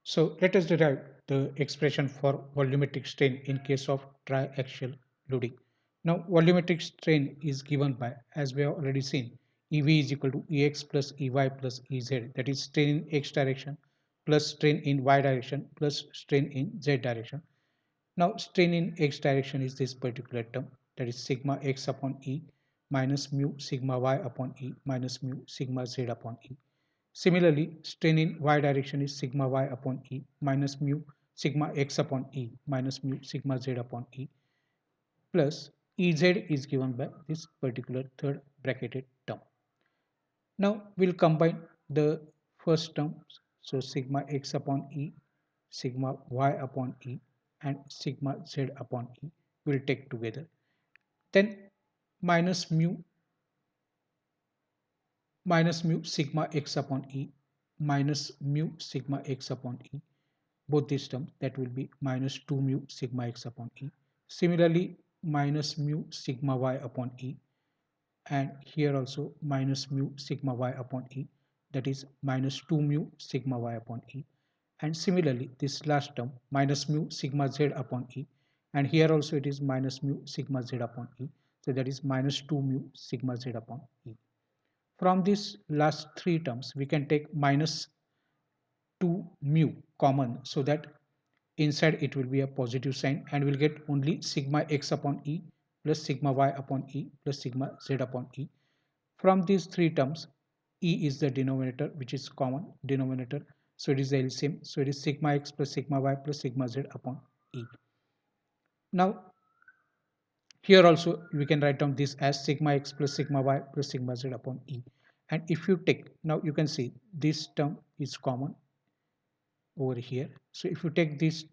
So let us derive the expression for volumetric strain in case of triaxial loading. Now volumetric strain is given by, as we have already seen, EV is equal to EX plus EY plus EZ, that is strain in X direction plus strain in Y direction plus strain in Z direction. Now strain in X direction is this particular term, that is sigma X upon E minus mu sigma Y upon E minus mu sigma Z upon E. Similarly, strain in y direction is sigma y upon E minus mu sigma x upon E minus mu sigma z upon E plus Ez is given by this particular third bracketed term. Now we'll combine the first term, so sigma x upon E, sigma y upon E and sigma z upon E will take together. Then minus mu sigma x upon E minus mu sigma x upon E, both these terms, that will be minus 2 mu sigma x upon E. Similarly, minus mu sigma y upon E, and here also minus mu sigma y upon E, that is minus 2 mu sigma y upon E. And similarly, this last term minus mu sigma z upon E, and here also it is minus mu sigma z upon E, so that is minus 2 mu sigma z upon E. From these last three terms we can take minus 2 mu common, so that inside it will be a positive sign and we'll get only sigma x upon E plus sigma y upon E plus sigma z upon E. From these three terms, E is the denominator, which is common denominator, so it is the LCM, so it is sigma x plus sigma y plus sigma z upon E. Now here also we can write down this as sigma x plus sigma y plus sigma z upon E, and if you take, now you can see this term is common over here, so if you take this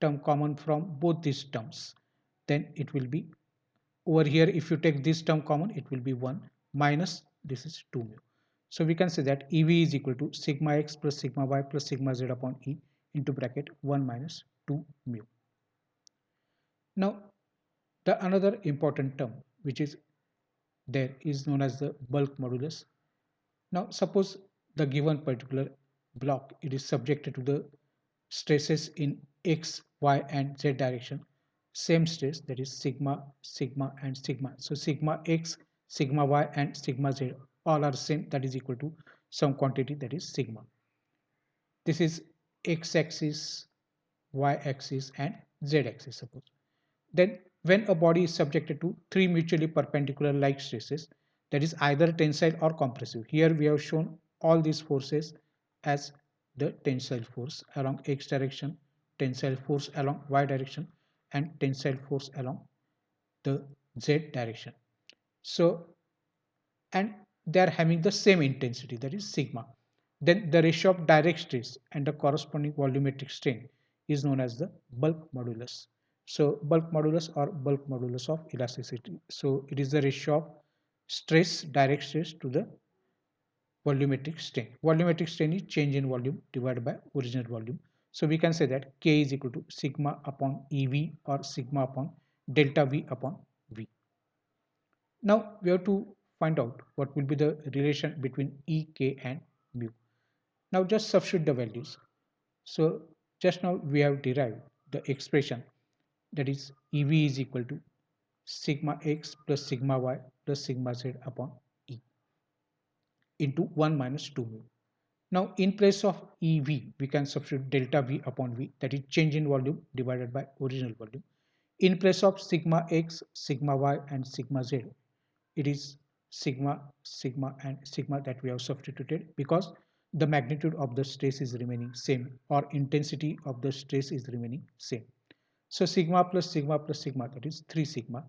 term common from both these terms, then it will be over here, if you take this term common, it will be 1 minus this is 2 mu. So we can say that EV is equal to sigma x plus sigma y plus sigma z upon E into bracket 1 minus 2 mu. Now the another important term which is there is known as the bulk modulus. Now suppose the given particular block, it is subjected to the stresses in x, y and z direction, same stress, that is sigma, sigma and sigma. So sigma x, sigma y and sigma z all are same, that is equal to some quantity, that is sigma. This is x axis, y axis and z axis suppose. Then when a body is subjected to three mutually perpendicular like stresses, that is either tensile or compressive, here we have shown all these forces as the tensile force along x direction, tensile force along y direction and tensile force along the z direction. So and they are having the same intensity, that is sigma. Then the ratio of direct stress and the corresponding volumetric strain is known as the bulk modulus. So bulk modulus or bulk modulus of elasticity. So it is the ratio of stress, direct stress to the volumetric strain. Volumetric strain is change in volume divided by original volume. So we can say that K is equal to sigma upon EV or sigma upon delta V upon V. Now we have to find out what will be the relation between E, K and mu. Now just substitute the values. So just now we have derived the expression, that is EV is equal to sigma x plus sigma y plus sigma z upon E into 1 minus 2 mu. Now in place of EV we can substitute delta V upon V, that is change in volume divided by original volume. In place of sigma x, sigma y and sigma z, it is sigma, sigma and sigma that we have substituted, because the magnitude of the stress is remaining same or intensity of the stress is remaining same. So sigma plus sigma plus sigma, that is 3 sigma.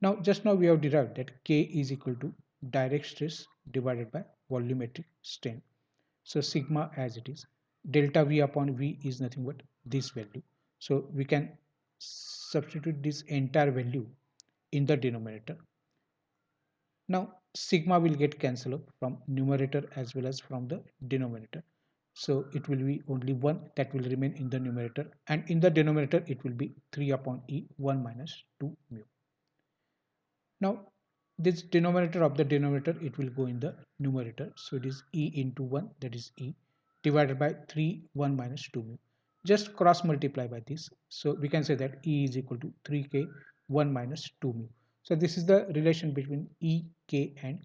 Now just now we have derived that K is equal to direct stress divided by volumetric strain. So sigma as it is, delta V upon V is nothing but this value. So we can substitute this entire value in the denominator. Now sigma will get cancelled out from numerator as well as from the denominator. So it will be only 1 that will remain in the numerator, and in the denominator it will be 3 upon E 1 minus 2 mu. Now this denominator of the denominator, it will go in the numerator. So it is E into 1, that is E, divided by 3 1 minus 2 mu. Just cross multiply by this. So we can say that E is equal to 3k 1 minus 2 mu. So this is the relation between E, K and